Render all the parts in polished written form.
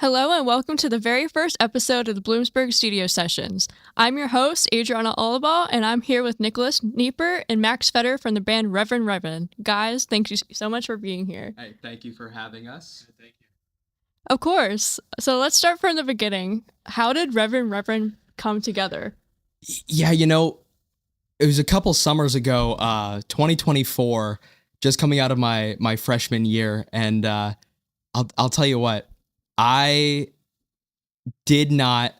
Hello and welcome to the very first episode of the Bloomsburg Studio Sessions. I'm your host, Adriana Olabal, and I'm here with Nicholas Nieper and Max Fetter from the band Reverend Reverend. Guys, thank you so much for being here. Hey, thank you for having us. Thank you. Of course. So let's start from the beginning. How did Reverend Reverend come together? Yeah, it was a couple summers ago, 2024, just coming out of my freshman year, and I'll tell you what, I did not,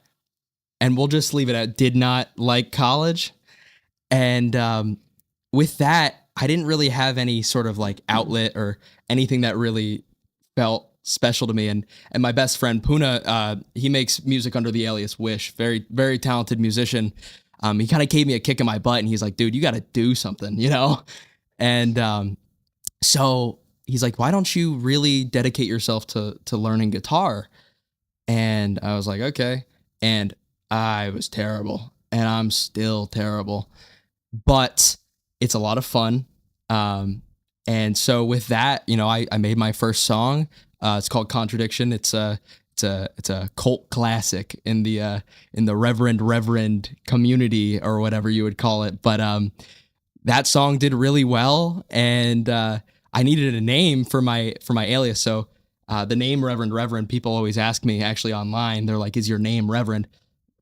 and we'll just leave it at did not like college, and with that, I didn't really have any sort of like outlet or anything that really felt special to me. And my best friend Puna, he makes music under the alias Whsk, very very talented musician. He kind of gave me a kick in my butt, and he's like, "Dude, you got to do something," And so he's like, "Why don't you really dedicate yourself to learning guitar?" And I was like, "Okay." And I was terrible, and I'm still terrible, but it's a lot of fun. And so with that, I made my first song. It's called Contradiction. It's a cult classic in the Reverend Reverend community, or whatever you would call it. But that song did really well, and I needed a name for my alias. So the name Reverend Reverend, people always ask me actually online. They're like, "Is your name Reverend?"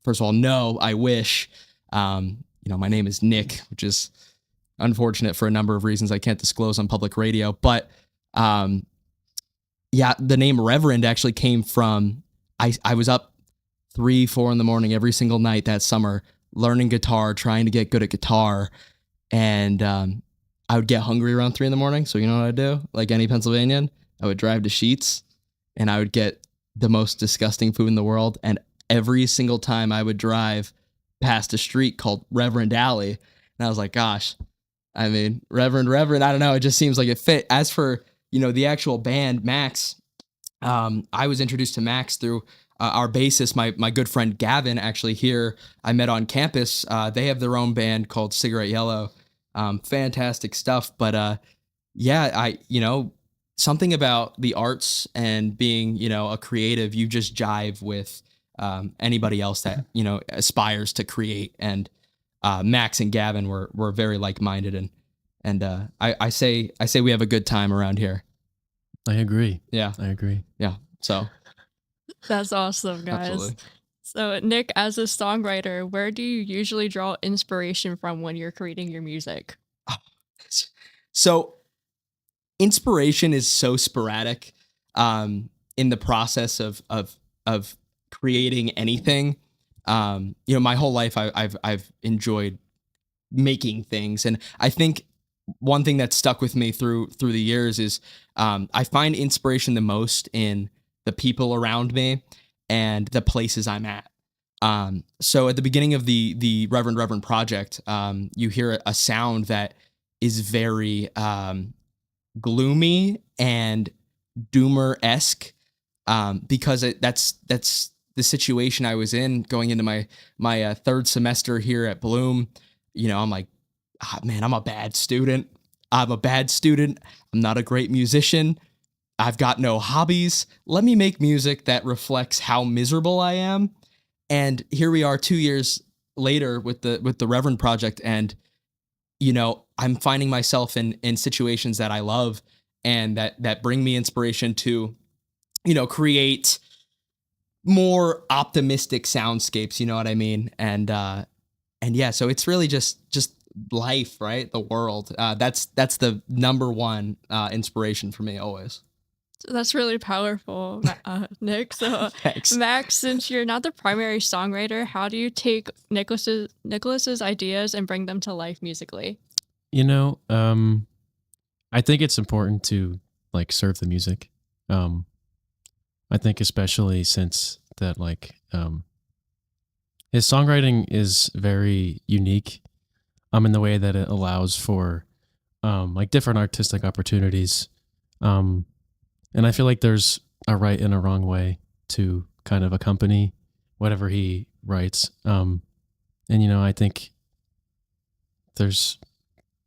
First of all, no, I wish. My name is Nick, which is unfortunate for a number of reasons I can't disclose on public radio. But the name Reverend actually came from, I was up 3-4 in the morning every single night that summer, learning guitar, trying to get good at guitar. And I would get hungry around 3 in the morning. So you know what I'd do? Like any Pennsylvanian, I would drive to Sheetz, and I would get the most disgusting food in the world. And every single time I would drive past a street called Reverend Alley. And I was like, gosh, I mean, Reverend Reverend, I don't know. It just seems like it fit. As for, the actual band, Max, I was introduced to Max through our bassist, my good friend Gavin, actually here I met on campus. They have their own band called Cigarette Yellow. Fantastic stuff. But something about the arts and being, a creative, you just jive with anybody else that, aspires to create. And Max and Gavin were very like-minded, and I say we have a good time around here. I agree. Yeah. I agree. Yeah. So That's awesome, guys. absolutely. So Nick, as a songwriter, where do you usually draw inspiration from when you're creating your music? So inspiration is so sporadic in the process of creating anything. My whole life I've enjoyed making things, and I think one thing that stuck with me through the years is I find inspiration the most in the people around me and the places I'm at. So at the beginning of the Reverend Reverend project, you hear a sound that is very gloomy and doomer-esque, because that's the situation I was in going into my third semester here at Bloom. I'm like, man, I'm a bad student. I'm not a great musician. I've got no hobbies. Let me make music that reflects how miserable I am. And here we are 2 years later with the Reverend project, and I'm finding myself in situations that I love and that bring me inspiration to create more optimistic soundscapes, you know what I mean? And yeah, so it's really just life, right? The world. That's the number one inspiration for me always. That's really powerful, Nick. So, Thanks. Max, since you're not the primary songwriter, how do you take Nicholas's ideas and bring them to life musically? I think it's important to serve the music. I think especially since that his songwriting is very unique, in the way that it allows for different artistic opportunities. And I feel like there's a right and a wrong way to kind of accompany whatever he writes. And I think there's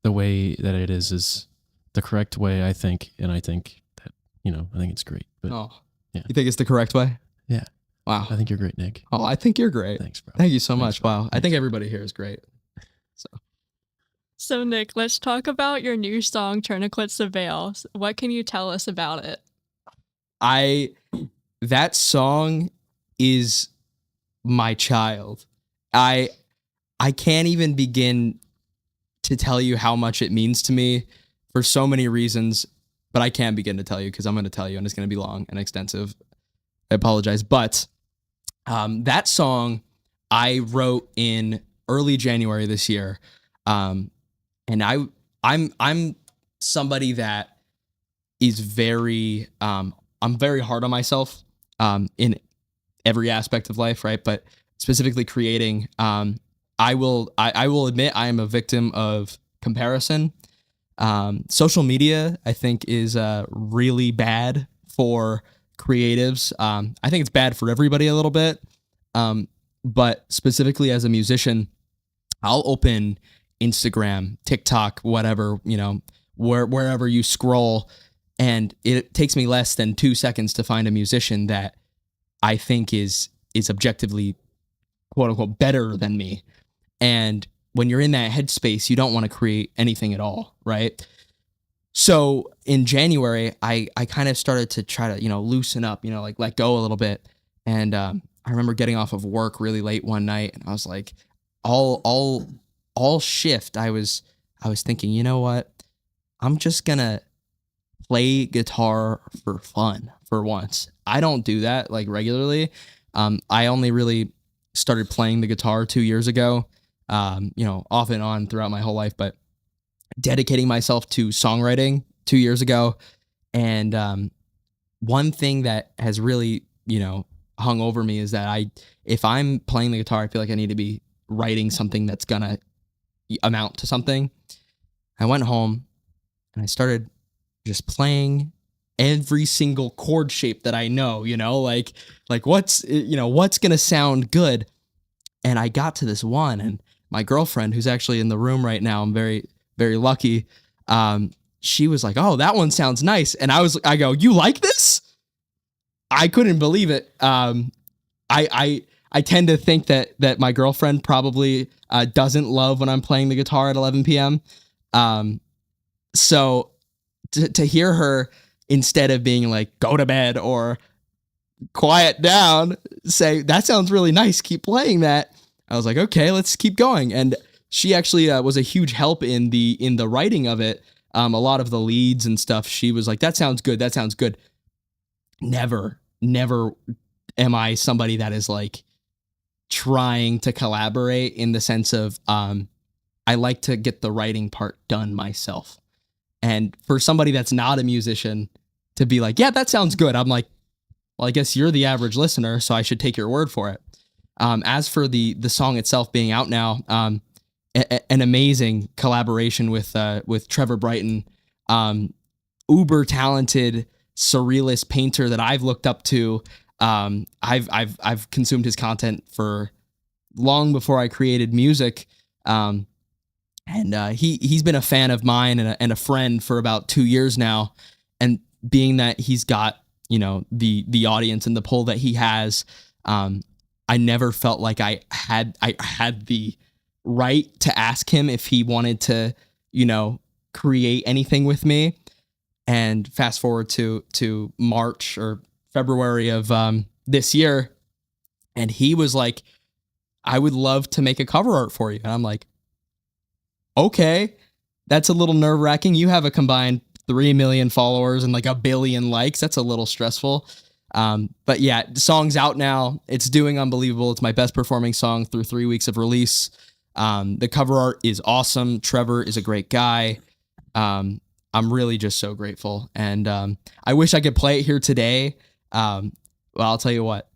the way that it is the correct way, I think, and I think that I think it's great. But Oh, yeah. You think it's the correct way? Yeah. Wow. I think you're great, Nick. Oh, I think you're great. Thanks, bro. Thank you so much. bro. Wow. I think everybody here is great. So, Nick, let's talk about your new song, Tourniquets the Veil. What can you tell us about it? That song is my child. I can't even begin to tell you how much it means to me for so many reasons, but I can't begin to tell you because I'm going to tell you and it's going to be long and extensive. I apologize. But that song I wrote in early January this year. And I'm somebody that is very, I'm very hard on myself in every aspect of life, right? But specifically creating, I will admit I am a victim of comparison. Social media, I think, is really bad for creatives. I think it's bad for everybody a little bit. But specifically as a musician, I'll open Instagram, TikTok, whatever, wherever you scroll, and it takes me less than 2 seconds to find a musician that I think is objectively, quote unquote, better than me. And when you're in that headspace, you don't want to create anything at all, right? So in January, I kind of started to try to, loosen up, like let go a little bit. And I remember getting off of work really late one night, and I was like, all shift. I was thinking, you know what? I'm just gonna play guitar for fun for once. I don't do that like regularly. I only really started playing the guitar 2 years ago, off and on throughout my whole life, but dedicating myself to songwriting 2 years ago. And one thing that has really, hung over me is that if I'm playing the guitar, I feel like I need to be writing something that's gonna amount to something. I went home and I started just playing every single chord shape that I know, like what's gonna sound good. And I got to this one, and my girlfriend, who's actually in the room right now, I'm very, very lucky. She was like, "Oh, that one sounds nice." And I go, "You like this?" I couldn't believe it. I tend to think that my girlfriend probably doesn't love when I'm playing the guitar at 11 p.m. So to hear her, instead of being like, "Go to bed" or "Quiet down," say, "That sounds really nice, keep playing that," I was like, okay, let's keep going. And she actually was a huge help in the writing of it. A lot of the leads and stuff, she was like, "That sounds good. That sounds good." Never am I somebody that is like trying to collaborate in the sense of I like to get the writing part done myself. And for somebody that's not a musician to be like, "Yeah, that sounds good," I'm like, well, I guess you're the average listener, so I should take your word for it. As for the song itself being out now, an amazing collaboration with Trevor Brighton, uber talented surrealist painter that I've looked up to. I've consumed his content for long before I created music, and he's been a fan of mine and a friend for about 2 years now. And being that he's got the audience and the pull that he has, I never felt like I had the right to ask him if he wanted to create anything with me. And fast forward to March or February of this year, and he was like, "I would love to make a cover art for you." And I'm like, okay, that's a little nerve-wracking. You have a combined 3 million followers and like 1 billion likes. That's a little stressful. But yeah, the song's out now. It's doing unbelievable. It's my best performing song through 3 weeks of release. The cover art is awesome. Trevor is a great guy. I'm really just so grateful. And I wish I could play it here today. Well, I'll tell you what,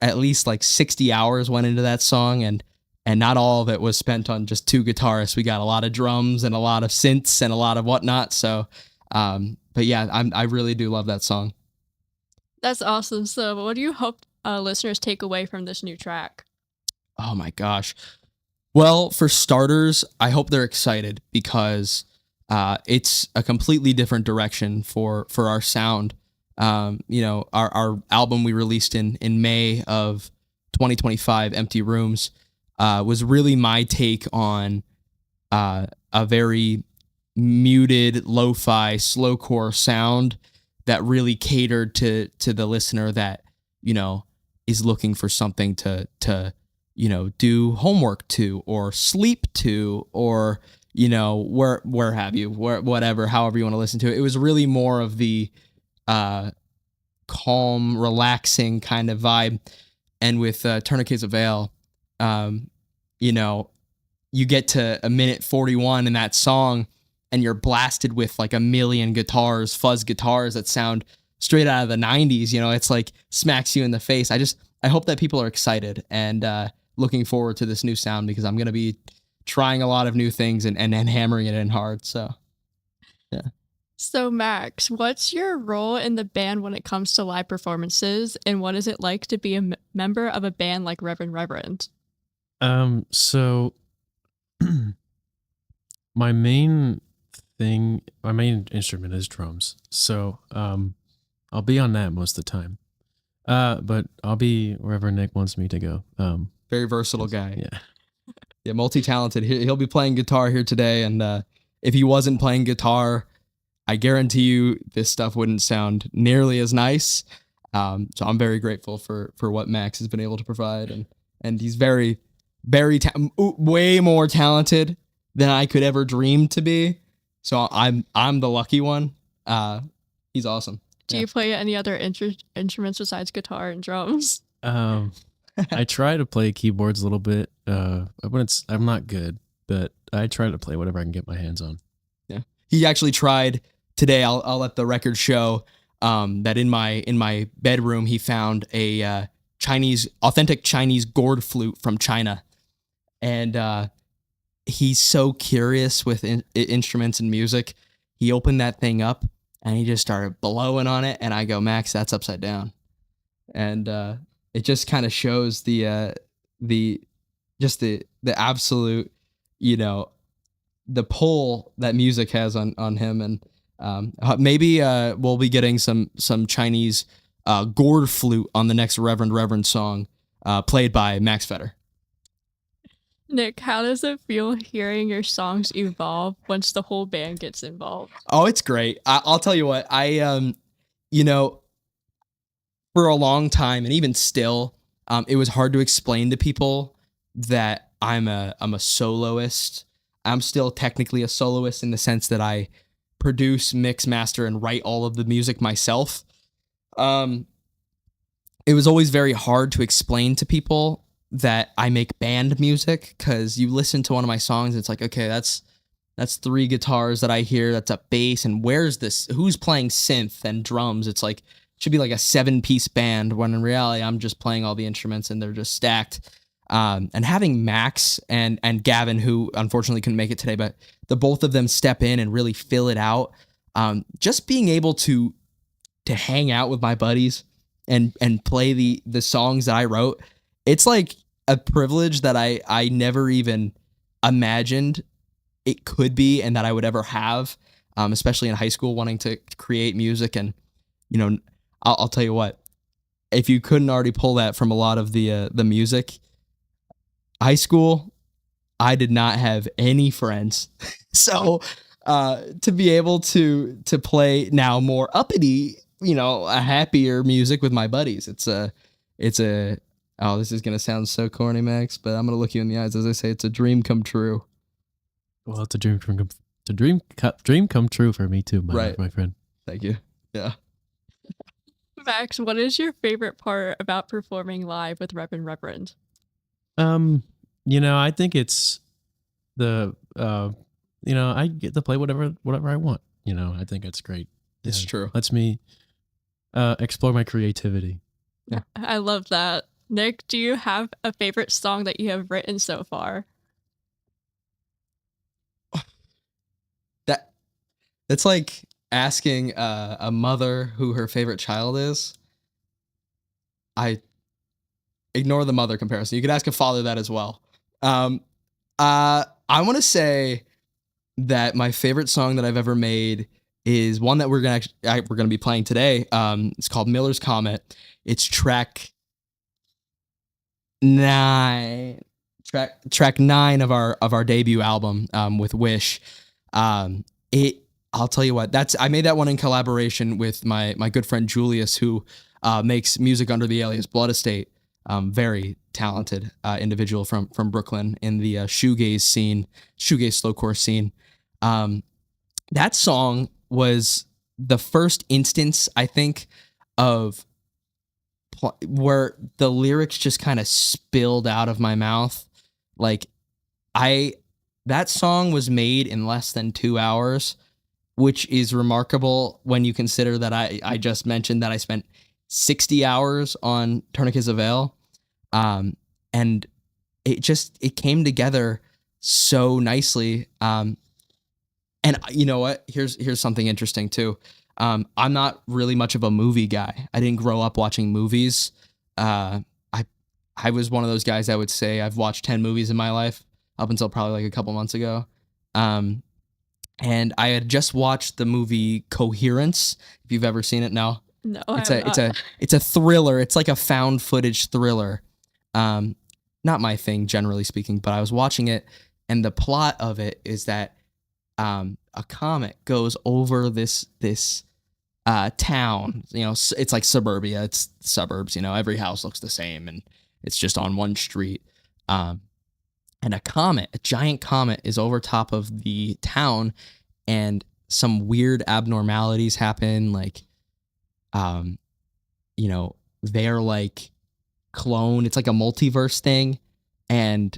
at least like 60 hours went into that song, and not all of it was spent on just 2 guitarists. We got a lot of drums and a lot of synths and a lot of whatnot. So, but yeah, I really do love that song. That's awesome. So what do you hope listeners take away from this new track? Oh my gosh. Well, for starters, I hope they're excited because it's a completely different direction for our sound. Our album we released in May of 2025, Empty Rooms, was really my take on a very muted, lo-fi, slowcore sound that really catered to the listener that, is looking for something to do homework to or sleep to, or, where have you, whatever, however you want to listen to it. It was really more of the calm, relaxing kind of vibe. And with Tourniquets of Veil, you get to a minute 41 in that song and you're blasted with like a million guitars, fuzz guitars that sound straight out of the 90s. It's like smacks you in the face. I hope that people are excited and looking forward to this new sound, because I'm going to be trying a lot of new things and hammering it in hard. So, yeah. So, Max, what's your role in the band when it comes to live performances, and what is it like to be a member of a band like Reverend Reverend? So my main instrument is drums. So, I'll be on that most of the time. But I'll be wherever Nick wants me to go. Very versatile guy. Yeah. Yeah, multi-talented. He'll be playing guitar here today, and if he wasn't playing guitar, I guarantee you this stuff wouldn't sound nearly as nice. So I'm very grateful for what Max has been able to provide, and he's very, very way more talented than I could ever dream to be. So I'm the lucky one. He's awesome. Do you play any other instruments besides guitar and drums? I try to play keyboards a little bit. I'm not good, but I try to play whatever I can get my hands on. Yeah, he actually tried today. I'll let the record show that in my bedroom he found a authentic Chinese gourd flute from China, and he's so curious with instruments and music. He opened that thing up and he just started blowing on it, and I go, Max, that's upside down, and it just kind of shows the absolute, the pull that music has on him. And maybe we'll be getting some Chinese gourd flute on the next Reverend Reverend song played by Max Fetter. Nick, how does it feel hearing your songs evolve once the whole band gets involved? Oh, it's great. I'll tell you what, for a long time, and even still, it was hard to explain to people that I'm a soloist. I'm still technically a soloist in the sense that I produce, mix, master, and write all of the music myself. It was always very hard to explain to people that I make band music, because you listen to one of my songs, it's like, okay, that's 3 guitars that I hear, that's a bass, and who's playing synth and drums? It's like, should be like a 7-piece band, when in reality I'm just playing all the instruments and they're just stacked. And having Max and Gavin, who unfortunately couldn't make it today, but the both of them step in and really fill it out. Just being able to hang out with my buddies and play the songs that I wrote, it's like a privilege that I never even imagined it could be and that I would ever have, especially in high school, wanting to create music. And I'll tell you what, if you couldn't already pull that from a lot of the music, high school, I did not have any friends. So to be able to play now more uppity, a happier music with my buddies, it's a oh, this is gonna sound so corny, Max, but I'm gonna look you in the eyes as I say it's a dream come true. Well, it's a dream come true for me too, my friend. Thank you. Yeah. Max, what is your favorite part about performing live with Reverend Reverend? I think it's the I get to play whatever I want. I think that's great. It's true. Lets me explore my creativity. Yeah. I love that. Nick, do you have a favorite song that you have written so far? It's like asking a mother who her favorite child is. I ignore the mother comparison. You could ask a father that as well. I want to say that my favorite song that I've ever made is one that we're gonna be playing today. It's called Miller's Comet. It's track 9 of our debut album with Whsk. I'll tell you what, I made that one in collaboration with my good friend Julius, who makes music under the alias Blood Estate. Very talented individual from Brooklyn in the shoegaze slowcore scene. That song was the first instance, I think, of where the lyrics just kind of spilled out of my mouth. Like, that song was made in less than 2 hours, which is remarkable when you consider that I just mentioned that I spent 60 hours on Tourniquets of Ale. And it came together so nicely. And you know what? Here's something interesting too. I'm not really much of a movie guy. I didn't grow up watching movies. I was one of those guys that would say I've watched 10 movies in my life up until probably like a couple months ago. And I had just watched the movie Coherence. If you've ever seen it, no. No, it's a thriller. It's like a found footage thriller. Not my thing, generally speaking, but I was watching it, and the plot of it is that a comet goes over this town. You know, it's like suburbia. It's suburbs. You know, every house looks the same, and it's just on one street. And a giant comet, is over top of the town, and some weird abnormalities happen. Like, you know, they're like clone. It's like a multiverse thing, and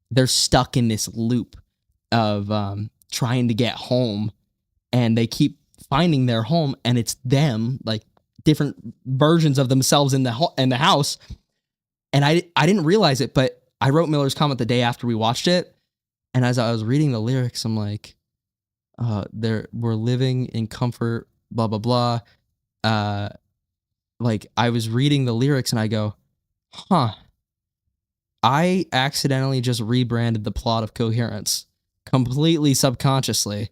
they're stuck in this loop of trying to get home, and they keep finding their home, and it's them, like different versions of themselves in the house. And I didn't realize it, but I wrote Miller's Comet the day after we watched it, and as I was reading the lyrics, I'm like, we're living in comfort, blah blah blah. Like, I was reading the lyrics and I go, huh, I accidentally just rebranded the plot of Coherence completely subconsciously.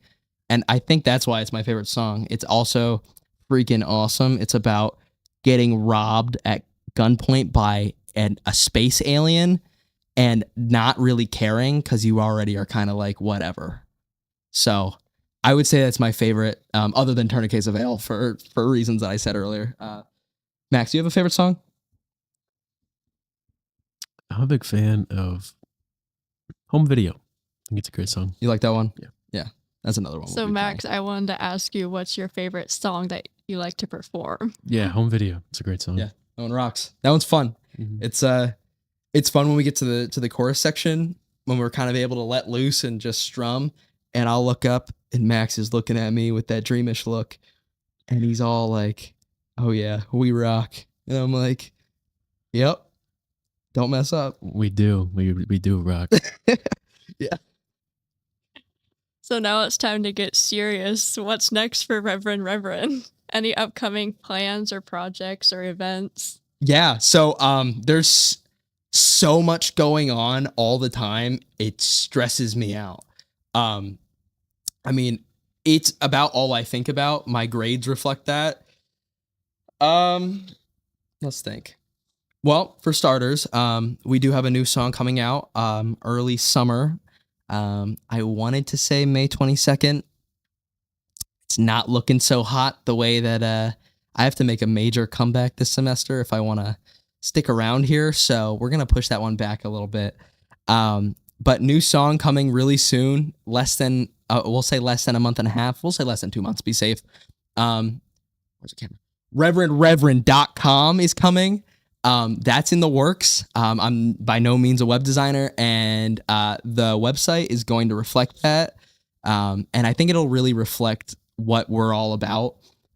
And I think that's why it's my favorite song. It's also freaking awesome. It's about getting robbed at gunpoint by a space alien and not really caring because you already are kind of like, whatever. So I would say that's my favorite, other than Tourniquets of Ale for reasons that I said earlier. Max, do you have a favorite song? I'm a big fan of Home Video. I think it's a great song. You like that one? Yeah. Yeah. That's another one. So Max, I wanted to ask you, what's your favorite song that you like to perform? Yeah, Home Video. It's a great song. Yeah, that one rocks. That one's fun. Mm-hmm. It's fun when we get to the chorus section, when we're kind of able to let loose and just strum. And I'll look up, and Max is looking at me with that dreamish look, and he's all like, "Oh yeah, we rock." And I'm like, "Yep, don't mess up." We do. We do rock. Yeah. So now it's time to get serious. What's next for Reverend Reverend? Any upcoming plans or projects or events? Yeah. So there's so much going on all the time. It stresses me out. I mean, it's about all I think about. My grades reflect that. Let's think. Well, for starters, we do have a new song coming out early summer. I wanted to say May 22nd. It's not looking so hot the way that I have to make a major comeback this semester if I want to stick around here. So we're going to push that one back a little bit. But new song coming really soon. We'll say less than a month and a half. We'll say less than 2 months. Be safe. Where's the camera? ReverendReverend.com is coming. That's in the works. I'm by no means a web designer, and the website is going to reflect that. And I think it'll really reflect what we're all about.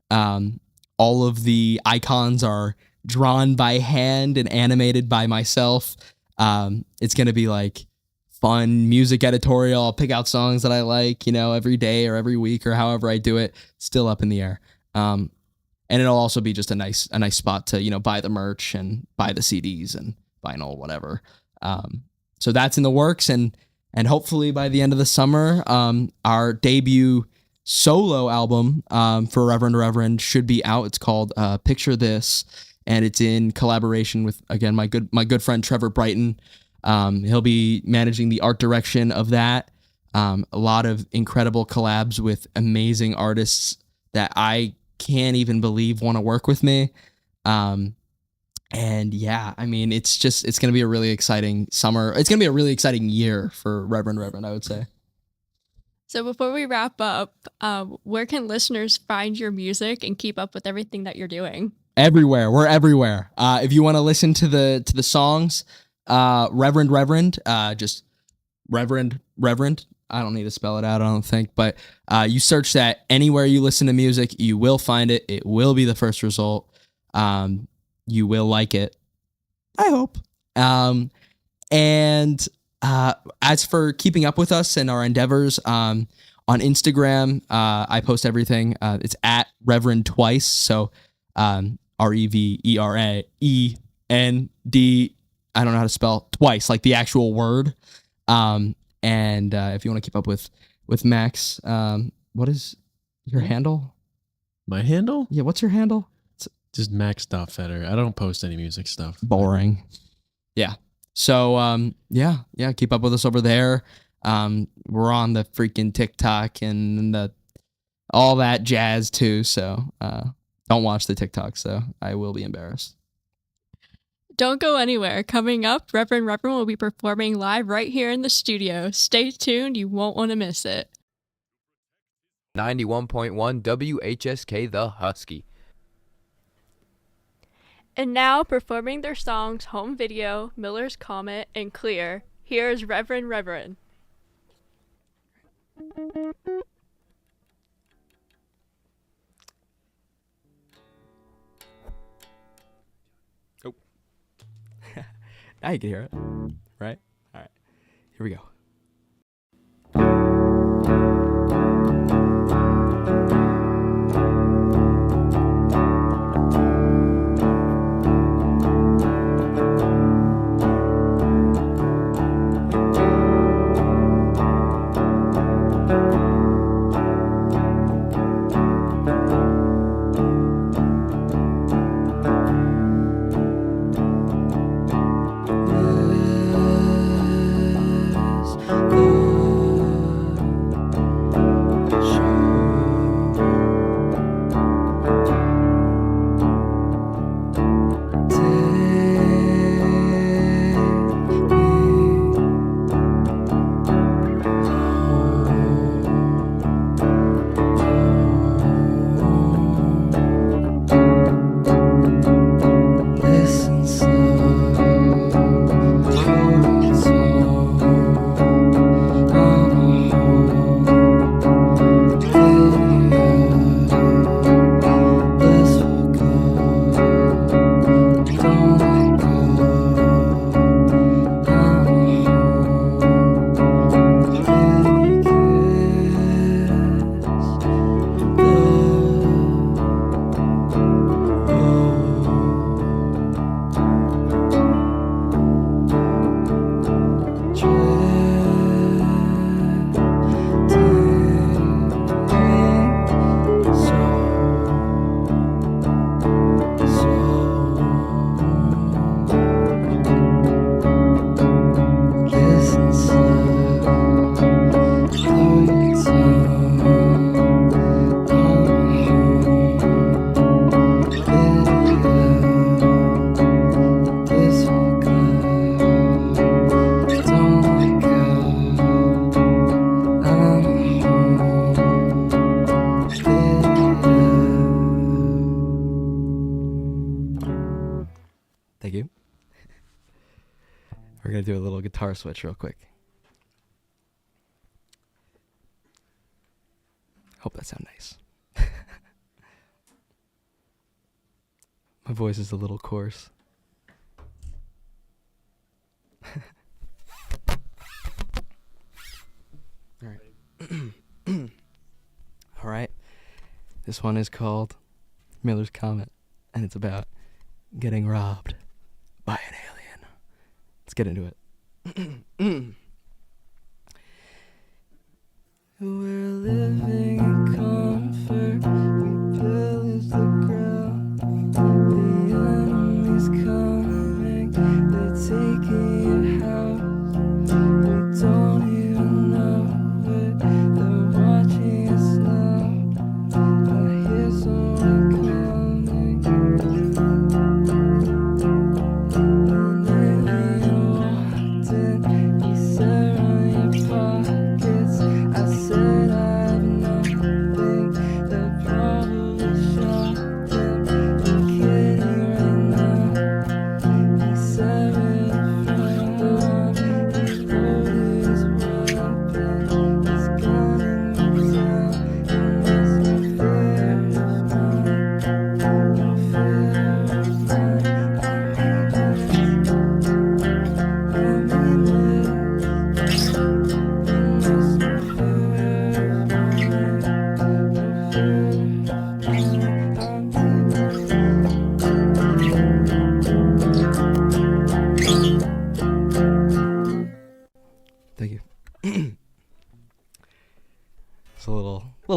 All of the icons are drawn by hand and animated by myself. It's going to be like fun music editorial. I'll pick out songs that I like, every day or every week or however I do it. Still up in the air. And it'll also be just a nice spot to, buy the merch and buy the CDs and vinyl, whatever. So that's in the works, and hopefully by the end of the summer, our debut solo album for Reverend Reverend should be out. It's called Picture This, and it's in collaboration with, again, my good friend Trevor Brighton. He'll be managing the art direction of that. A lot of incredible collabs with amazing artists that I can't even believe want to work with me. And yeah, I mean, it's going to be a really exciting summer. It's going to be a really exciting year for Reverend Reverend, I would say. So before we wrap up, where can listeners find your music and keep up with everything that you're doing? Everywhere. We're everywhere. If you want to listen to the songs, Reverend Reverend, just Reverend Reverend. I don't need to spell it out, I don't think, but you search that anywhere you listen to music, you will find it. It will be the first result. You will like it, I hope. And as for keeping up with us and our endeavors, on Instagram, I post everything. It's at Reverend Twice. So REVERAEND. I don't know how to spell twice, like the actual word. And if you want to keep up with Max, what is your handle? My handle? Yeah, what's your handle? Just Max.Fetter. I don't post any music stuff. Boring. Yeah. So yeah, keep up with us over there. We're on the freaking TikTok and all that jazz too. So don't watch the TikToks though. I will be embarrassed. Don't go anywhere. Coming up, Reverend Reverend will be performing live right here in the studio. Stay tuned. You won't want to miss it. 91.1 WHSK The Husky. And now, performing their songs Home Video, Miller's Comet, and Clear, here's Reverend Reverend. Oh. Now you can hear it, right? All right. Here we go. Thank you. We're going to do a little guitar switch real quick. Hope that sounds nice. My voice is a little coarse. All right. All right. This one is called Miller's Comet, and it's about getting robbed by an alien. Let's get into it. We're living in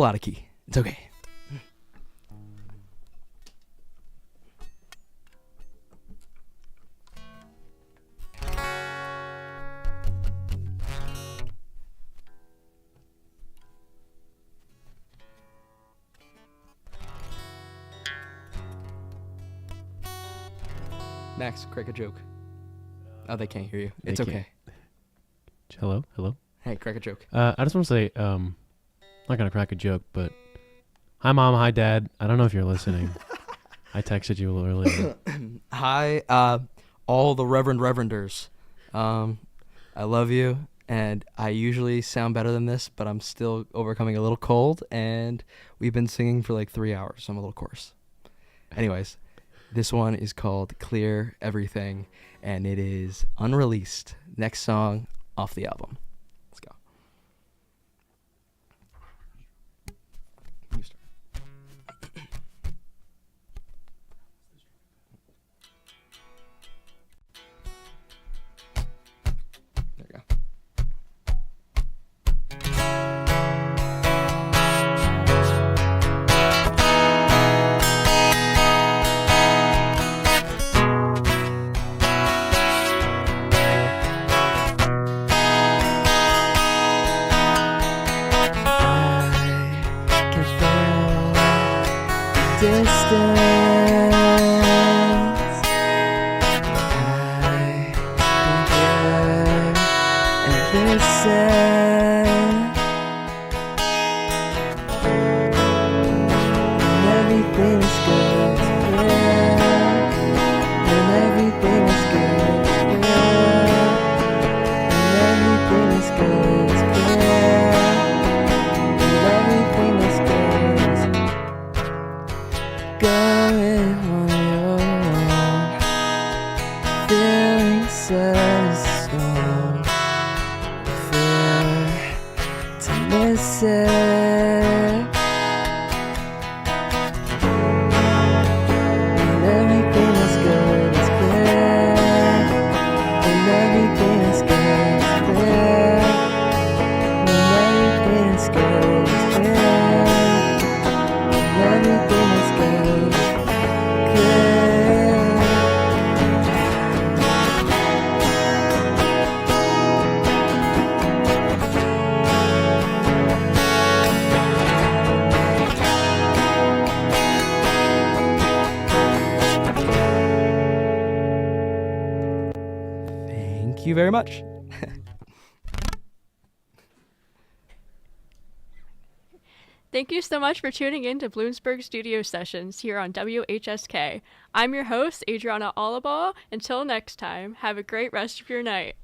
little out of key. It's okay. Max, crack a joke. Oh, they can't hear you. It's They okay. Hello? Hey, crack a joke. I just want to say, I'm not going to crack a joke, but hi, Mom. Hi, Dad. I don't know if you're listening. I texted you a little earlier. Hi, all the Reverend Reverenders. I love you, and I usually sound better than this, but I'm still overcoming a little cold, and we've been singing for like 3 hours, so I'm a little coarse. Anyways, this one is called Clear Everything, and it is unreleased. Next song off the album. Let's go. You start. There you go. Thank you very much. Thank you so much for tuning in to Bloomsburg Studio Sessions here on WHSK. I'm your host, Adriana Olaball. Until next time, have a great rest of your night.